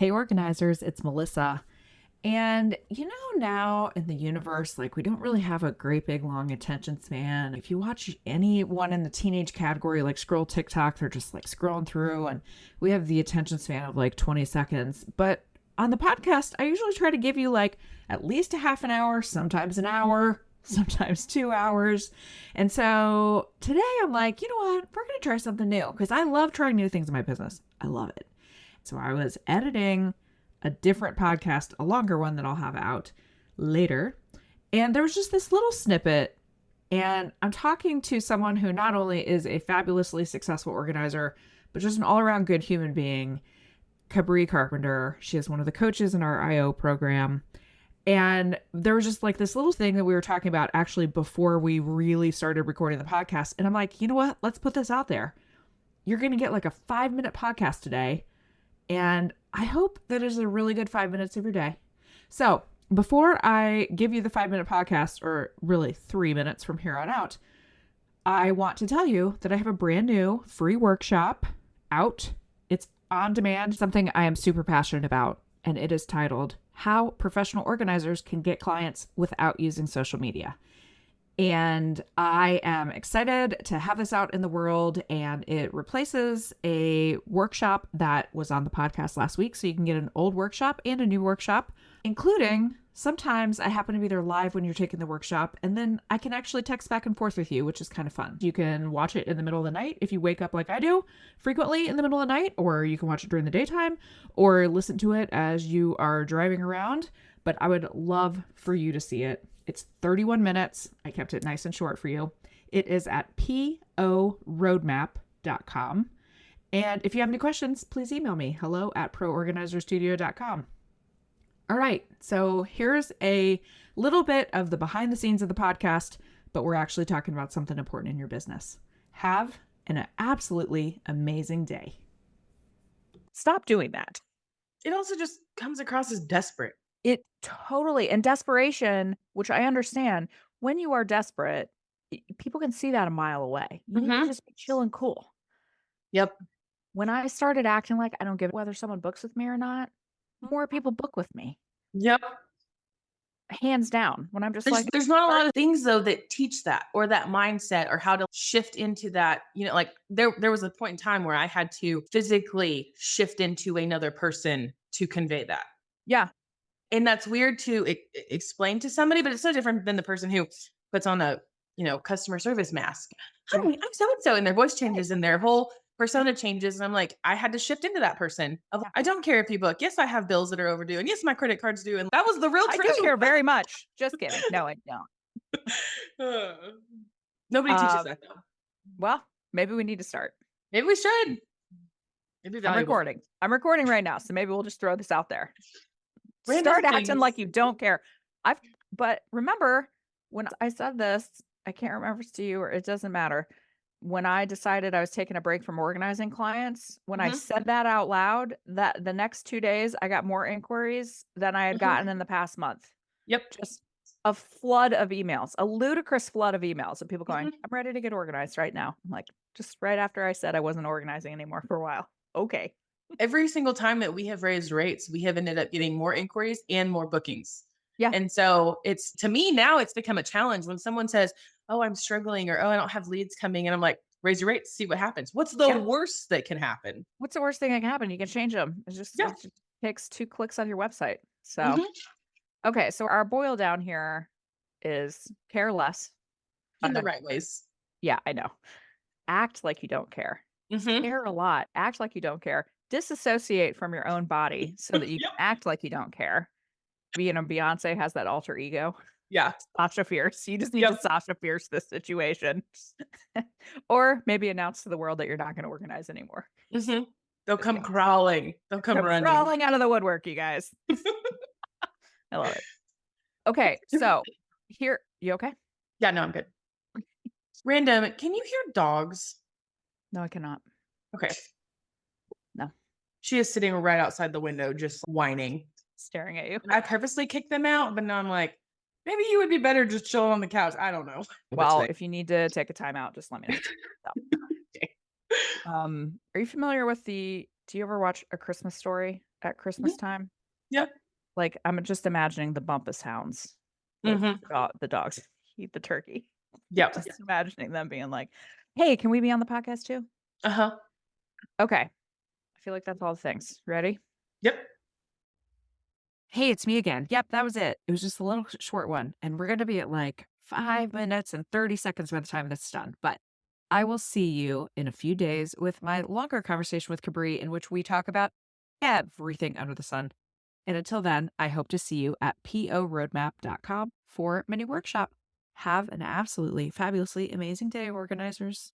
Hey, organizers, it's Melissa. And now in the universe, like we don't really have a great big long attention span. If you watch anyone in the teenage category, like scroll TikTok, they're just like scrolling through, and we have the attention span of like 20 seconds. But on the podcast, I usually try to give you like at least a half an hour, sometimes an hour, sometimes 2 hours. And so today I'm like, you know what? We're going to try something new because I love trying new things in my business. I love it. So I was editing a different podcast, a longer one that I'll have out later. And there was just this little snippet. And I'm talking to someone who not only is a fabulously successful organizer, but just an all around good human being, Cabri Carpenter. She is one of the coaches in our IO program. And there was just like this little thing that we were talking about actually before we really started recording the podcast. And I'm like, you know what? Let's put this out there. You're going to get like a 5-minute podcast today. And I hope that is a really good 5 minutes of your day. So before I give you the 5-minute podcast, or really 3 minutes from here on out, I want to tell you that I have a brand new free workshop out. It's on demand, something I am super passionate about. And it is titled How Professional Organizers Can Get Clients Without Using Social Media. And I am excited to have this out in the world, and it replaces a workshop that was on the podcast last week. So you can get an old workshop and a new workshop, including sometimes I happen to be there live when you're taking the workshop, and then I can actually text back and forth with you, which is kind of fun. You can watch it in the middle of the night if you wake up like I do frequently in the middle of the night, or you can watch it during the daytime, or listen to it as you are driving around. But I would love for you to see it. It's 31 minutes. I kept it nice and short for you. It is at POroadmap.com. And if you have any questions, please email me, hello@proorganizerstudio.com. All right. So here's a little bit of the behind the scenes of the podcast, but we're actually talking about something important in your business. Have an absolutely amazing day. Stop doing that. It also just comes across as desperate. It totally, and desperation, which I understand, when you are desperate, people can see that a mile away. You need to just be chill and cool. Yep. When I started acting like I don't give a whether someone books with me or not, more people book with me. Yep. Hands down. When I'm just There's not a lot of things though that teach that or that mindset or how to shift into that. Like there was a point in time where I had to physically shift into another person to convey that. yeah. And that's weird to explain to somebody, but it's so different than the person who puts on a, customer service mask. Hi, I'm so-and-so. And their voice changes and their whole persona changes. And I'm like, I had to shift into that person. I don't care if you book. Yes, I have bills that are overdue. And yes, my credit card's due. And that was the real I truth. do care very much. Just kidding. No, I don't. Nobody teaches that though. Well, maybe we need to start. Maybe we should. I'm recording right now. So maybe we'll just throw this out there. Random Start acting things. like you don't care. But remember when I said this, I can't remember if it's to you or it doesn't matter. When I decided I was taking a break from organizing clients, when I said that out loud, that the next 2 days I got more inquiries than I had gotten in the past month. Yep. Just a flood of emails, a ludicrous flood of emails of people going, I'm ready to get organized right now. I'm like, just right after I said I wasn't organizing anymore for a while. Okay. Every single time that we have raised rates, we have ended up getting more inquiries and more bookings. Yeah. And so to me now it's become a challenge when someone says, oh, I'm struggling, or, oh, I don't have leads coming. And I'm like, raise your rates, see what happens. What's the worst that can happen? What's the worst thing that can happen? You can change them. It just takes 2 clicks on your website. So, okay. So our boil down here is care less. In the right ways. Yeah, I know. Act like you don't care. Care a lot. Act like you don't care. Disassociate from your own body so that you can act like you don't care. Beyonce has that alter ego. Yeah. Sasha Fierce. You just need to Sasha Fierce this situation. Or maybe announce to the world that you're not going to organize anymore. They'll come crawling. They'll come running. Crawling out of the woodwork, you guys. I love it. Okay. So here, you okay? Yeah, no, I'm good. Random. Can you hear dogs? No, I cannot. Okay. No. She is sitting right outside the window, just whining. Staring at you. I purposely kicked them out, but now I'm like, maybe you would be better just chilling on the couch. I don't know. Well, if you need to take a time out, just let me know. So. Okay. Are you familiar with do you ever watch A Christmas Story? at Mhm. Christmas time. Yep. Like, I'm just imagining the Bumpus hounds, like, Mhm. the dogs eat the turkey. Yep. Just imagining them being like, "Hey, can we be on the podcast too?" Uh-huh. Okay. I feel like that's all the things. Ready? Yep. Hey, it's me again. Yep, that was it. It was just a little short one. And we're going to be at like 5 minutes and 30 seconds by the time that's done. But I will see you in a few days with my longer conversation with Cabri, in which we talk about everything under the sun. And until then, I hope to see you at poroadmap.com for mini workshop. Have an absolutely fabulously amazing day, organizers.